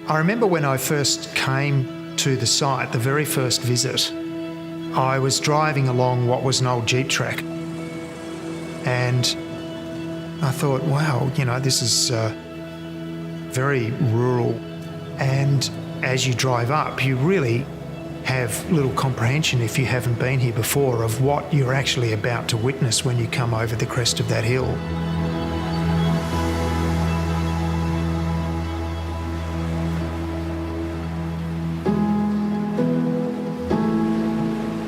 I remember when I first came to the site, the very first visit, I was driving along what was an old Jeep track, and I thought, wow, this is very rural, and as you drive up, you really have little comprehension, if you haven't been here before, of what you're actually about to witness when you come over the crest of that hill.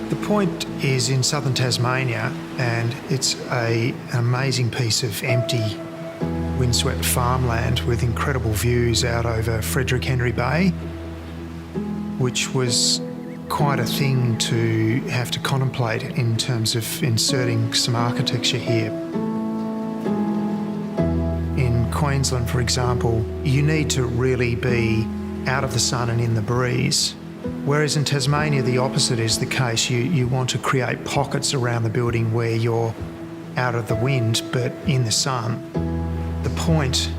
The point is in Southern Tasmania, and it's an amazing piece of empty windswept farmland with incredible views out over Frederick Henry Bay, which was quite a thing to have to contemplate in terms of inserting some architecture here. In Queensland, for example, you need to really be out of the sun and in the breeze, whereas in Tasmania the opposite is the case. You want to create pockets around the building where you're out of the wind but in the sun. The point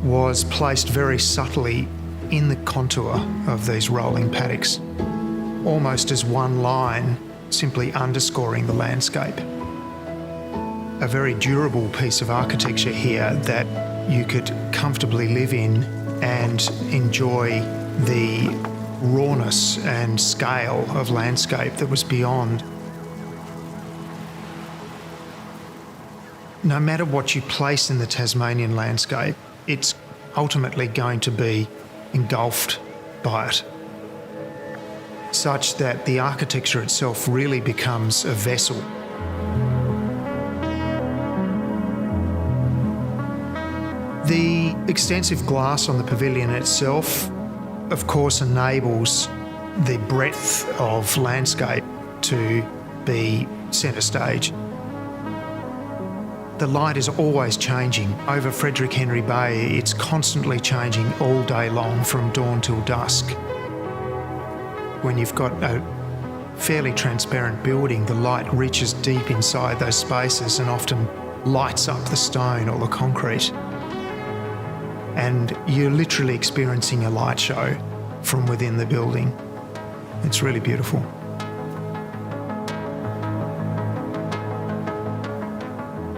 was placed very subtly in the contour of these rolling paddocks, almost as one line, simply underscoring the landscape. A very durable piece of architecture here that you could comfortably live in and enjoy the rawness and scale of landscape that was beyond. No matter what you place in the Tasmanian landscape, it's ultimately going to be engulfed by it, such that the architecture itself really becomes a vessel. The extensive glass on the pavilion itself, of course, enables the breadth of landscape to be centre stage. The light is always changing. Over Frederick Henry Bay, it's constantly changing all day long from dawn till dusk. When you've got a fairly transparent building, the light reaches deep inside those spaces and often lights up the stone or the concrete. And you're literally experiencing a light show from within the building. It's really beautiful.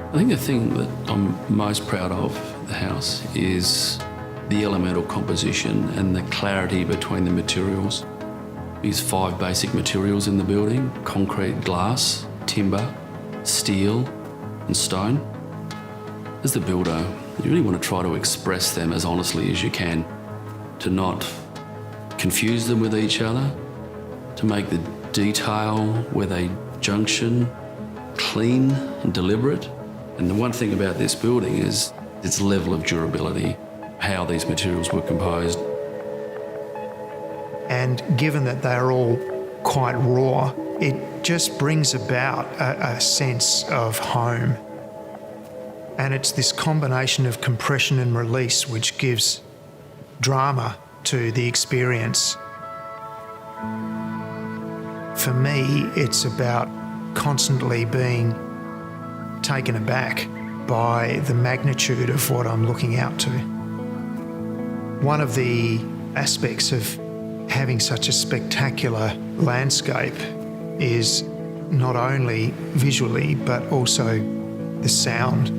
I think the thing that I'm most proud of the house is the elemental composition and the clarity between the materials. We use 5 basic materials in the building: concrete, glass, timber, steel and stone. As the builder, you really want to try to express them as honestly as you can, to not confuse them with each other, to make the detail where they junction clean and deliberate. And the one thing about this building is its level of durability, how these materials were composed. And given that they're all quite raw, it just brings about a sense of home. And it's this combination of compression and release which gives drama to the experience. For me, it's about constantly being taken aback by the magnitude of what I'm looking out to. One of the aspects of having such a spectacular landscape is not only visually but also the sound.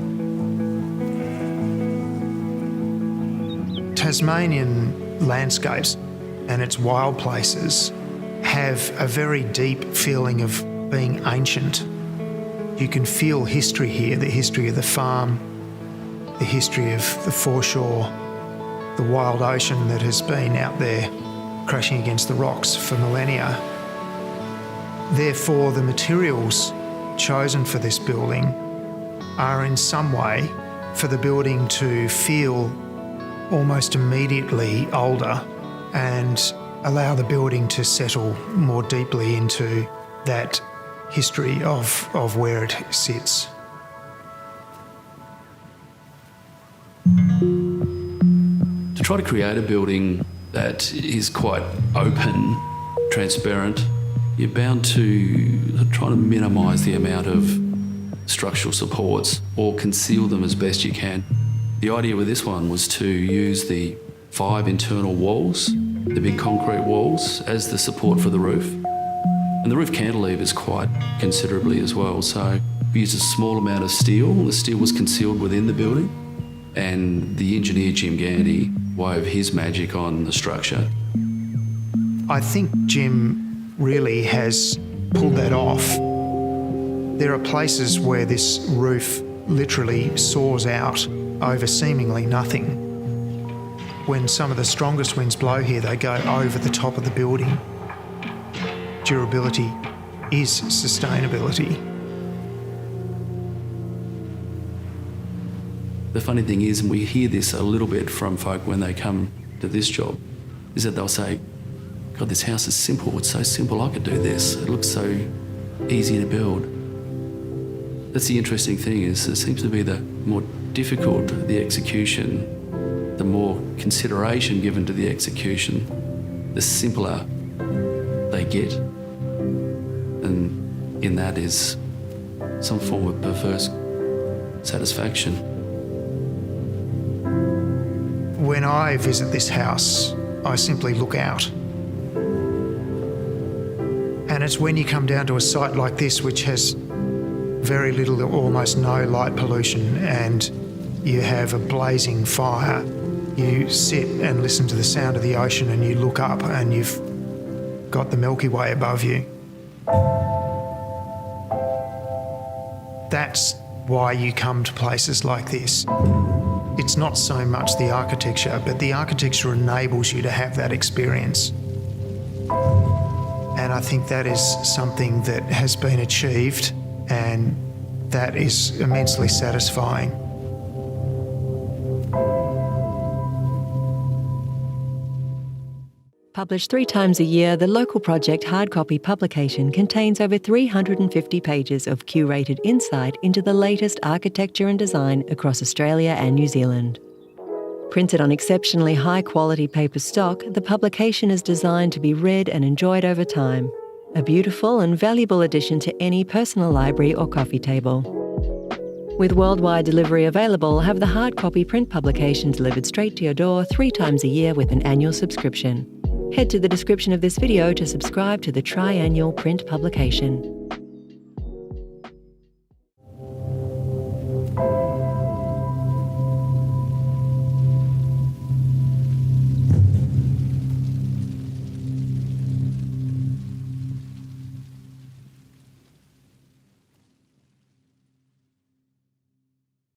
Tasmanian landscapes and its wild places have a very deep feeling of being ancient. You can feel history here, the history of the farm, the history of the foreshore, the wild ocean that has been out there crashing against the rocks for millennia. Therefore, the materials chosen for this building are in some way for the building to feel almost immediately older and allow the building to settle more deeply into that history of where it sits. To try to create a building that is quite open, transparent, you're bound to try to minimise the amount of structural supports or conceal them as best you can. The idea with this one was to use the 5 internal walls, the big concrete walls, as the support for the roof. And the roof cantilevers quite considerably as well. So we used a small amount of steel. The steel was concealed within the building. And the engineer, Jim Gandy, wove his magic on the structure. I think Jim really has pulled that off. There are places where this roof literally soars out over seemingly nothing. When some of the strongest winds blow here, they go over the top of the building. Durability is sustainability. The funny thing is, and we hear this a little bit from folk when they come to this job, is that they'll say, God, this house is simple. It's so simple, I could do this. It looks so easy to build. That's the interesting thing, is it seems to be the more difficult the execution, the more consideration given to the execution, the simpler they get. And in that is some form of perverse satisfaction. When I visit this house, I simply look out. And it's when you come down to a site like this, which has very little or almost no light pollution, and you have a blazing fire, you sit and listen to the sound of the ocean, and you look up and you've got the Milky Way above you. That's why you come to places like this. It's not so much the architecture, but the architecture enables you to have that experience. And I think that is something that has been achieved, and that is immensely satisfying. Published 3 times a year, the local project hard copy publication contains over 350 pages of curated insight into the latest architecture and design across Australia and New Zealand. Printed on exceptionally high-quality paper stock, the publication is designed to be read and enjoyed over time. A beautiful and valuable addition to any personal library or coffee table. With worldwide delivery available, have the hard copy print publication delivered straight to your door 3 times a year with an annual subscription. Head to the description of this video to subscribe to the triannual print publication.